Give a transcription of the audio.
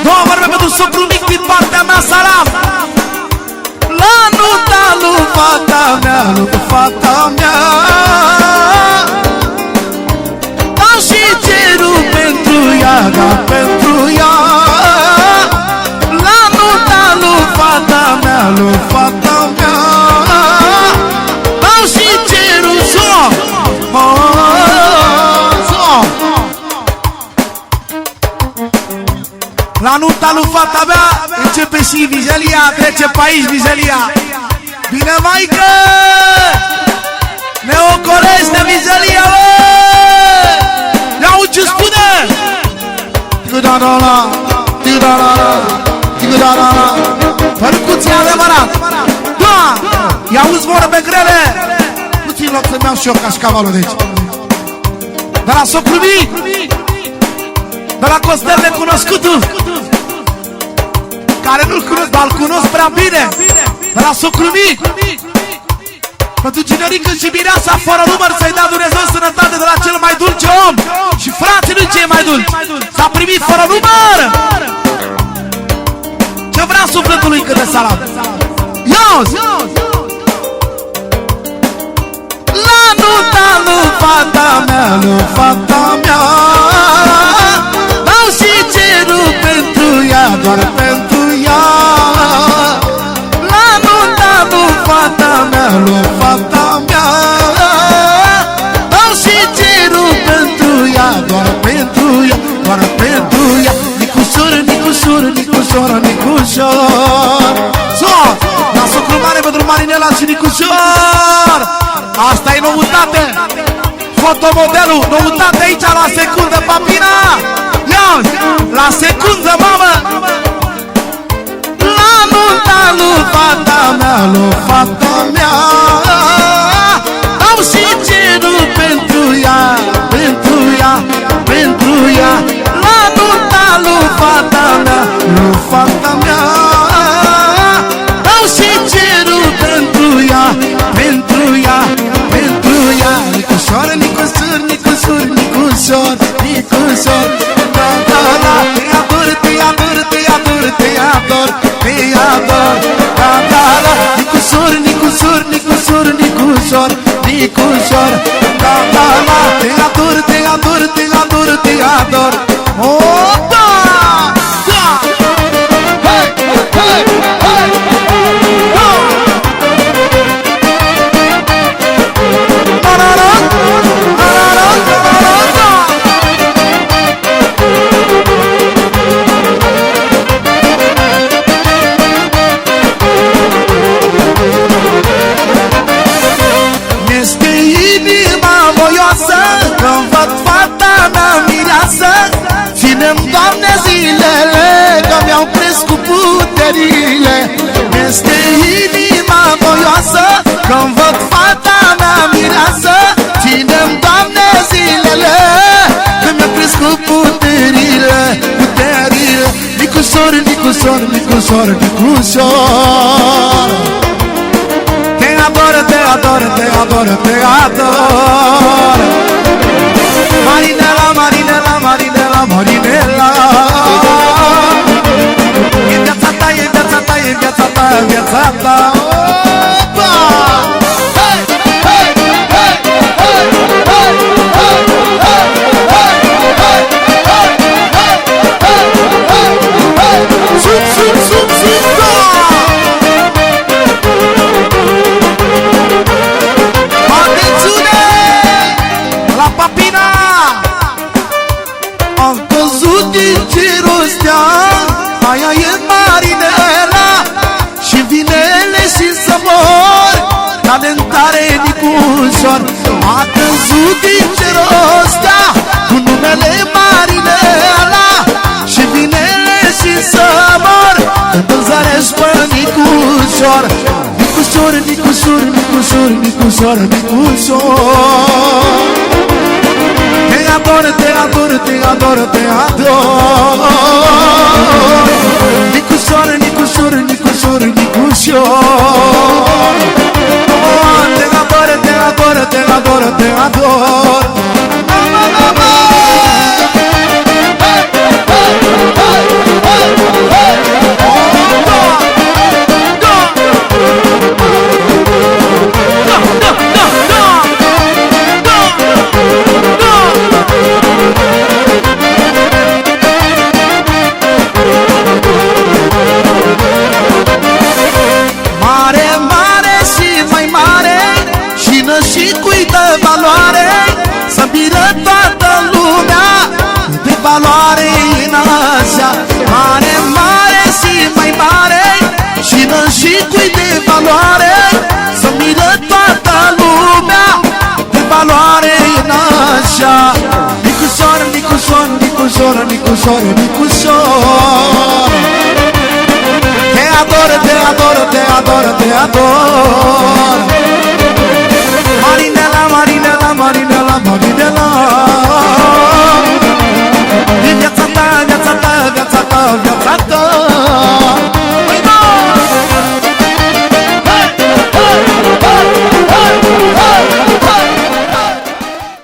Două vorbe pentru socrul mic din partea mea, salam. La nunta lui fata mea, lui fata mea, dau și cerul pentru ea, da, pentru ea. La nunta lui fata mea, lui fata mea, dau și cerul, la nunta lui fata mea începe și vijelia, trece pe aici vijelia. Bine, maică! Ne ocolește vijelia, bă! Ia-u ce spune! Tigu-da-da-da, tigu-da-da-da, tigu-da-da-da. Percuție adevărat! Da! Ia-uzi vorbe grele! Nu țin loc să-mi iau și eu cașcavalul de aici. De la socrul mic! De la Costel Necunoscutul, care nu-l cunosc, dar-l cunosc prea bine. De la socrul mic, pentru Ginerică și Mireasa, fără număr, să-i dea Dumnezeu sănătate de la cel mai dulce om. Și frații lui cei mai dulci. S-a primit fără număr. Ce vrea sufletul lui cât de salam. Ia-uzi! La nunta lui fata mea, lui fata mea, dau și cerul pentru ea, doar pentru ea. La nunta lui fata mea, lui fata mea, dau și cerul pentru ea, doar pentru ea, doar pentru ea. Nicușor, nicușor, nicușor, nicușor. La socru mare pentru Marinela și Nicușor. Asta e noutate. Fotomodelul, noutate aici la secundă, papina. Ia, la secundă, mamă. La nunta lui fata mea, lui fata mea, dau și cerul pentru ea, pentru ea, pentru ea. La nunta lui fata mea, lui fata mea, dau și cerul pentru ea, pentru ea, pentru ea. Nicușor, nicușor, nicușor, nicușor, nicușor. Da, da, da, te ador, te ador, te ador, te ador, te ador. Da, da, da, nicușor, nicușor, nicușor, nicușor, nicușor. Da, da, da, te ador, te ador, te ador, te ador. Opa! Da! Hey, hey, hey! Este inima voioasă când văd fata mea mireasă. Ține-mi, Doamne, zilele că mi-au crescut puterile. Este inima voioasă când văd fata mea mireasă. Ține-mi, Doamne, zilele că mi-au crescut puterile, puterile. Nicușor, nicușor, nicușor, nicușor. Te ador, te ador, te ador, te ador. Marinela, Marinela, Marinela, Marinela. E viața ta, e viața ta, e viața ta, e viața ta. Opa! Hey, hey, hey, hey, hey, hey, hey, hey, hey, hey, hey, hey. Sub, sub, sub, sub, la papina! Am căzut din cerul ăstea, aia e Marinela. Și vinele și să mor, talentare Nicușor. A căzut din cerul ăstea, cu numele Marinela. Și vinele și să mor, când-l zărești pe Nicușor. Nicușor, Nicușor, Nicușor, Nicușor, Nicușor. Te ador, te ador, te ador, te ador. Nicușor, Nicușor, Nicușor, Nicușor. Te ador, te ador, te ador, te ador. Hey, hey, hey, hey. Nicușor, Nicușor, Nicușor. Te ador, te ador, te ador, te ador. Marinela, Marinela, Marinela, Marinela.